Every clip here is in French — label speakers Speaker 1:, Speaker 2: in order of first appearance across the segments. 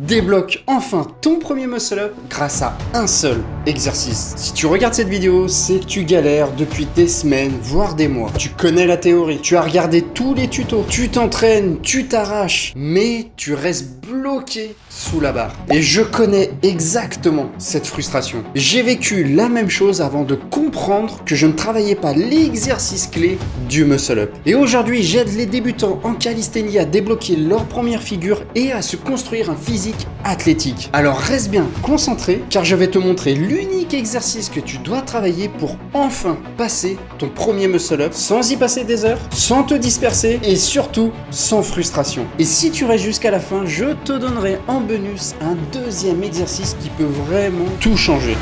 Speaker 1: Débloque enfin ton premier muscle-up grâce à un seul exercice. Si tu regardes cette vidéo, c'est que tu galères depuis des semaines, voire des mois. Tu connais la théorie, tu as regardé tous les tutos, tu t'entraînes, tu t'arraches, mais tu restes bloqué sous la barre. Et je connais exactement cette frustration. J'ai vécu la même chose avant de comprendre que je ne travaillais pas l'exercice clé du muscle-up. Et aujourd'hui, j'aide les débutants en calisthénie à débloquer leur première figure et à se construire un physique athlétique. Alors reste bien concentré car je vais te montrer l'unique exercice que tu dois travailler pour enfin passer ton premier muscle-up sans y passer des heures, sans te disperser et surtout sans frustration. Et si tu restes jusqu'à la fin, je te donnerai en bonus un deuxième exercice qui peut vraiment tout changer.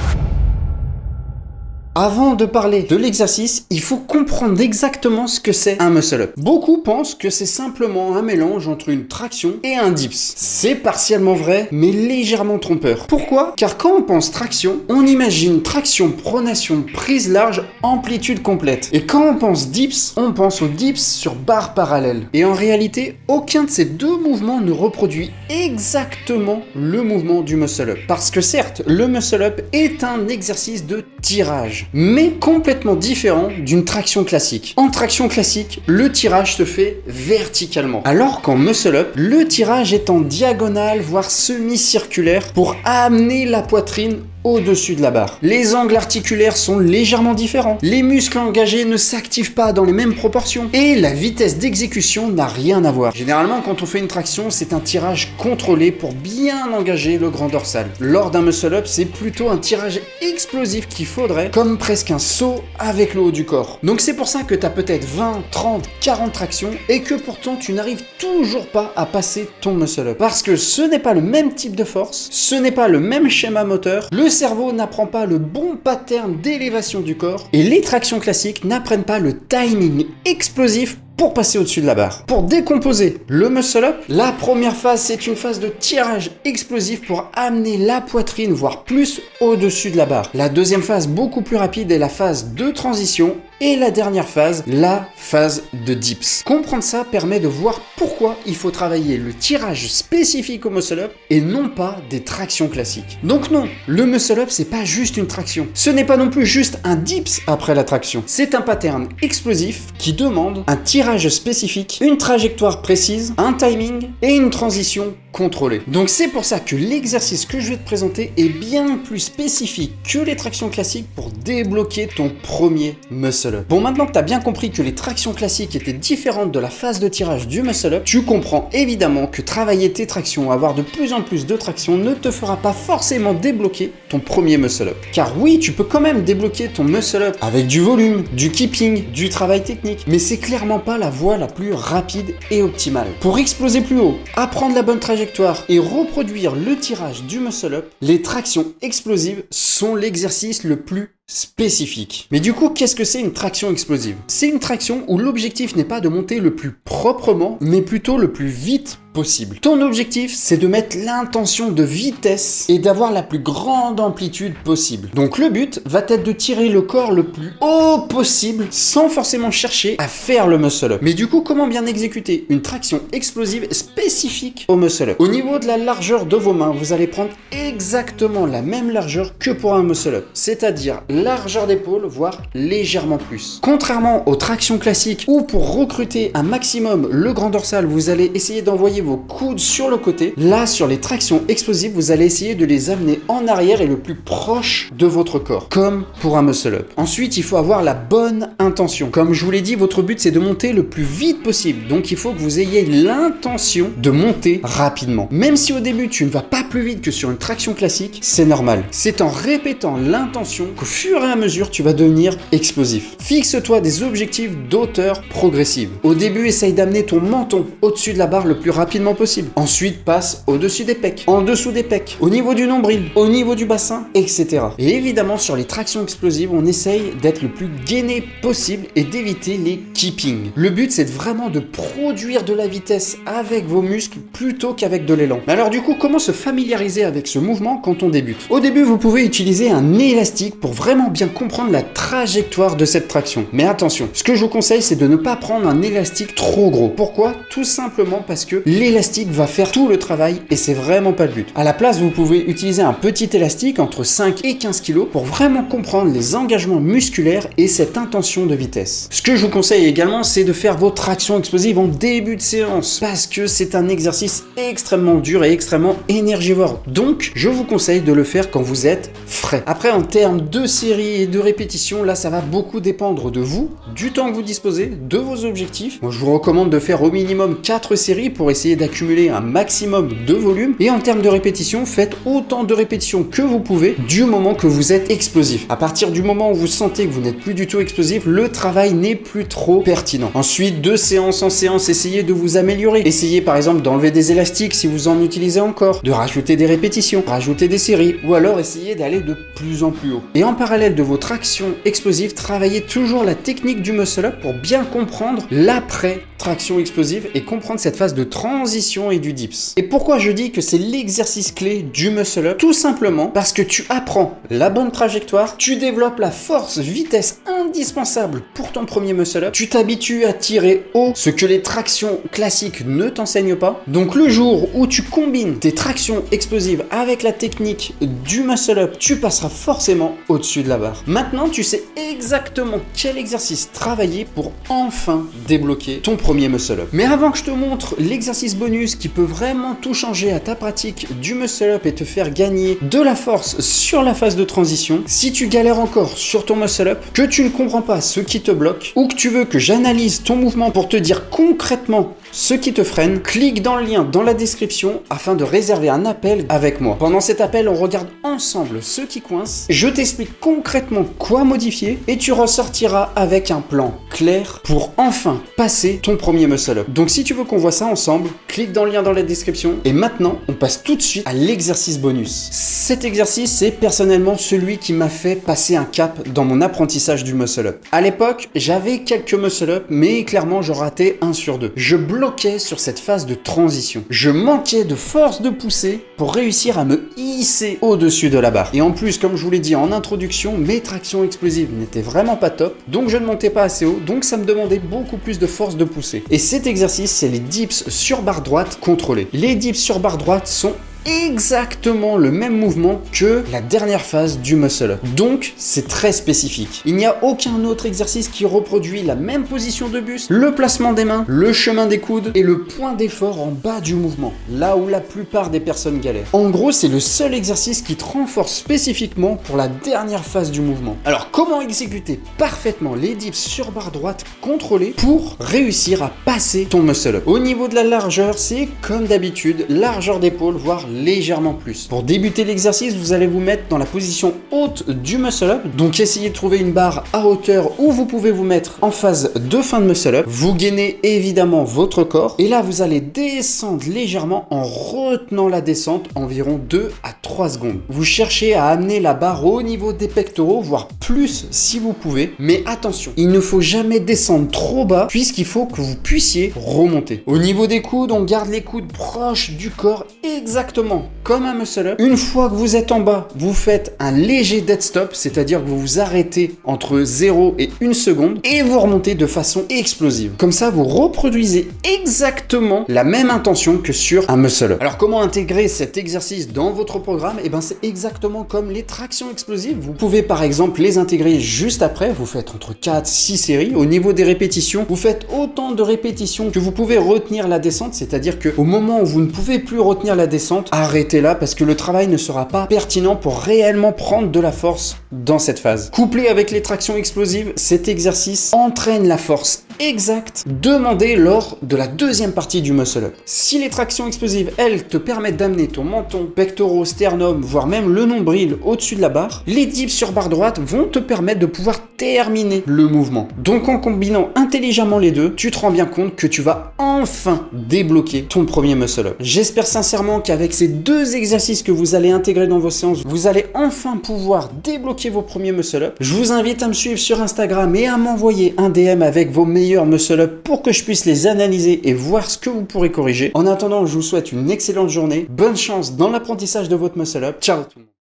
Speaker 1: Avant de parler de l'exercice, il faut comprendre exactement ce que c'est un muscle-up. Beaucoup pensent que c'est simplement un mélange entre une traction et un dips. C'est partiellement vrai, mais légèrement trompeur. Pourquoi ? Car quand on pense traction, on imagine traction, pronation, prise large, amplitude complète. Et quand on pense dips, on pense au dips sur barre parallèle. Et en réalité, aucun de ces deux mouvements ne reproduit exactement le mouvement du muscle-up. Parce que certes, le muscle-up est un exercice de tirage, mais complètement différent d'une traction classique. En traction classique, le tirage se fait verticalement, alors qu'en muscle-up, le tirage est en diagonale, voire semi-circulaire, pour amener la poitrine au-dessus de la barre. Les angles articulaires sont légèrement différents, les muscles engagés ne s'activent pas dans les mêmes proportions, et la vitesse d'exécution n'a rien à voir. Généralement, quand on fait une traction, c'est un tirage contrôlé pour bien engager le grand dorsal. Lors d'un muscle-up, c'est plutôt un tirage explosif qu'il faudrait, comme presque un saut avec le haut du corps. Donc c'est pour ça que tu as peut-être 20, 30, 40 tractions, et que pourtant tu n'arrives toujours pas à passer ton muscle-up. Parce que ce n'est pas le même type de force, ce n'est pas le même schéma moteur, le cerveau n'apprend pas le bon pattern d'élévation du corps et les tractions classiques n'apprennent pas le timing explosif pour passer au-dessus de la barre. Pour décomposer le muscle-up, la première phase, c'est une phase de tirage explosif pour amener la poitrine, voire plus, au-dessus de la barre. La deuxième phase, beaucoup plus rapide, est la phase de transition. Et la dernière phase, la phase de dips. Comprendre ça permet de voir pourquoi il faut travailler le tirage spécifique au muscle-up et non pas des tractions classiques. Donc non, le muscle-up, c'est pas juste une traction. Ce n'est pas non plus juste un dips après la traction. C'est un pattern explosif qui demande un tirage spécifique, une trajectoire précise, un timing et une transition contrôlée. Donc c'est pour ça que l'exercice que je vais te présenter est bien plus spécifique que les tractions classiques pour débloquer ton premier muscle-up. Bon, maintenant que tu as bien compris que les tractions classiques étaient différentes de la phase de tirage du muscle-up, tu comprends évidemment que travailler tes tractions, avoir de plus en plus de tractions ne te fera pas forcément débloquer ton premier muscle-up. Car oui, tu peux quand même débloquer ton muscle-up avec du volume, du keeping, du travail technique, mais c'est clairement pas la voie la plus rapide et optimale. Pour exploser plus haut, apprendre la bonne trajectoire et reproduire le tirage du muscle-up, les tractions explosives sont l'exercice le plus spécifique. Mais du coup, qu'est-ce que c'est une traction explosive ? C'est une traction où l'objectif n'est pas de monter le plus proprement, mais plutôt le plus vite possible. Ton objectif, c'est de mettre l'intention de vitesse et d'avoir la plus grande amplitude possible. Donc le but va être de tirer le corps le plus haut possible sans forcément chercher à faire le muscle-up. Mais du coup, comment bien exécuter une traction explosive spécifique au muscle-up ? Au niveau de la largeur de vos mains, vous allez prendre exactement la même largeur que pour un muscle-up, c'est-à-dire largeur d'épaule, voire légèrement plus. Contrairement aux tractions classiques où pour recruter un maximum le grand dorsal, vous allez essayer d'envoyer vos coudes sur le côté, là sur les tractions explosives, vous allez essayer de les amener en arrière et le plus proche de votre corps, comme pour un muscle-up. Ensuite, il faut avoir la bonne intention. Comme je vous l'ai dit, votre but c'est de monter le plus vite possible, donc il faut que vous ayez l'intention de monter rapidement. Même si au début tu ne vas pas plus vite que sur une traction classique, c'est normal. C'est en répétant l'intention qu'au fur et à mesure tu vas devenir explosif. Fixe-toi des objectifs d'auteur progressive. Au début, essaye d'amener ton menton au-dessus de la barre le plus rapidement possible. Ensuite, passe au-dessus des pecs, en dessous des pecs, au niveau du nombril, au niveau du bassin, etc. Et évidemment, sur les tractions explosives, on essaye d'être le plus gainé possible et d'éviter les keeping. Le but, c'est vraiment de produire de la vitesse avec vos muscles plutôt qu'avec de l'élan. Mais alors du coup, comment se familiariser avec ce mouvement quand on débute ? Au début, vous pouvez utiliser un élastique pour vraiment vraiment bien comprendre la trajectoire de cette traction. Mais attention, ce que je vous conseille, c'est de ne pas prendre un élastique trop gros. Pourquoi? Tout simplement parce que l'élastique va faire tout le travail et c'est vraiment pas le but. À la place, vous pouvez utiliser un petit élastique entre 5 et 15 kg pour vraiment comprendre les engagements musculaires et cette intention de vitesse. Ce que je vous conseille également, c'est de faire vos tractions explosives en début de séance parce que c'est un exercice extrêmement dur et extrêmement énergivore. Donc, je vous conseille de le faire quand vous êtes frais. Après, en termes de séries et de répétitions, là, ça va beaucoup dépendre de vous, du temps que vous disposez, de vos objectifs. Moi, je vous recommande de faire au minimum 4 séries pour essayer d'accumuler un maximum de volume. Et en termes de répétitions, faites autant de répétitions que vous pouvez du moment que vous êtes explosif. À partir du moment où vous sentez que vous n'êtes plus du tout explosif, le travail n'est plus trop pertinent. Ensuite, de séance en séance, essayez de vous améliorer. Essayez par exemple d'enlever des élastiques si vous en utilisez encore, de rajouter des répétitions, rajouter des séries, ou alors essayez d'aller de plus en plus haut. Et en parallèle de votre action explosive, travaillez toujours la technique du muscle-up pour bien comprendre l'après-traction explosive et comprendre cette phase de transition et du dips. Et pourquoi je dis que c'est l'exercice clé du muscle-up? Tout simplement parce que tu apprends la bonne trajectoire, tu développes la force, vitesse indispensable pour ton premier muscle-up, tu t'habitues à tirer haut, ce que les tractions classiques ne t'enseignent pas. Donc le jour où tu combines tes tractions explosives avec la technique du muscle-up, tu passeras forcément au-dessus de la barre. Maintenant, tu sais exactement quel exercice travailler pour enfin débloquer ton premier muscle-up. Mais avant que je te montre l'exercice bonus qui peut vraiment tout changer à ta pratique du muscle-up et te faire gagner de la force sur la phase de transition, si tu galères encore sur ton muscle-up, que tu ne comprends pas ce qui te bloque ou que tu veux que j'analyse ton mouvement pour te dire concrètement ce qui te freine, clique dans le lien dans la description afin de réserver un appel avec moi. Pendant cet appel, on regarde ensemble ce qui coince, je t'explique concrètement quoi modifier et tu ressortiras avec un plan clair pour enfin passer ton premier muscle-up. Donc si tu veux qu'on voit ça ensemble, clique dans le lien dans la description et maintenant, on passe tout de suite à l'exercice bonus. Cet exercice, c'est personnellement celui qui m'a fait passer un cap dans mon apprentissage du muscle-up. À l'époque, j'avais quelques muscle-up, mais clairement, je ratais 1 sur 2. Je bloquais sur cette phase de transition. Je manquais de force de poussée pour réussir à me hisser au-dessus de la barre. Et en plus, comme je vous l'ai dit en introduction, mes tractions explosives n'étaient vraiment pas top, donc je ne montais pas assez haut, donc ça me demandait beaucoup plus de force de poussée. Et cet exercice, c'est les dips sur barre droite contrôlés. Les dips sur barre droite sont exactement le même mouvement que la dernière phase du muscle-up. Donc, c'est très spécifique. Il n'y a aucun autre exercice qui reproduit la même position de buste, le placement des mains, le chemin des coudes et le point d'effort en bas du mouvement, là où la plupart des personnes galèrent. En gros, c'est le seul exercice qui te renforce spécifiquement pour la dernière phase du mouvement. Alors, comment exécuter parfaitement les dips sur barre droite contrôlée pour réussir à passer ton muscle-up? Au niveau de la largeur, c'est comme d'habitude, largeur d'épaule, voire légèrement plus. Pour débuter l'exercice, vous allez vous mettre dans la position haute du muscle-up, donc essayez de trouver une barre à hauteur où vous pouvez vous mettre en phase de fin de muscle-up. Vous gainez évidemment votre corps et là vous allez descendre légèrement en retenant la descente environ 2 à 3 secondes. Vous cherchez à amener la barre au niveau des pectoraux, voire plus si vous pouvez, mais attention, il ne faut jamais descendre trop bas puisqu'il faut que vous puissiez remonter. Au niveau des coudes, on garde les coudes proches du corps exactement comme un muscle-up. Une fois que vous êtes en bas, vous faites un léger dead stop, c'est-à-dire que vous vous arrêtez entre 0 et 1 seconde et vous remontez de façon explosive. Comme ça, vous reproduisez exactement la même intention que sur un muscle-up. Alors, comment intégrer cet exercice dans votre programme? Eh bien, c'est exactement comme les tractions explosives. Vous pouvez par exemple les intégrer juste après. Vous faites entre 4 6 séries. Au niveau des répétitions, vous faites autant de répétitions que vous pouvez retenir la descente, c'est-à-dire qu'au moment où vous ne pouvez plus retenir la descente, arrêtez là parce que le travail ne sera pas pertinent pour réellement prendre de la force dans cette phase. Couplé avec les tractions explosives, cet exercice entraîne la force exacte demandée lors de la deuxième partie du muscle-up. Si les tractions explosives, elles, te permettent d'amener ton menton, pectoraux, sternum, voire même le nombril au-dessus de la barre, les dips sur barre droite vont te permettre de pouvoir terminer le mouvement. Donc en combinant intelligemment les deux, tu te rends bien compte que tu vas enfin débloquer ton premier muscle-up. J'espère sincèrement qu'avec ces 2 exercices que vous allez intégrer dans vos séances, vous allez enfin pouvoir débloquer vos premiers muscle-up. Je vous invite à me suivre sur Instagram et à m'envoyer un DM avec vos meilleurs muscle-up pour que je puisse les analyser et voir ce que vous pourrez corriger. En attendant, je vous souhaite une excellente journée. Bonne chance dans l'apprentissage de votre muscle-up. Ciao tout le monde.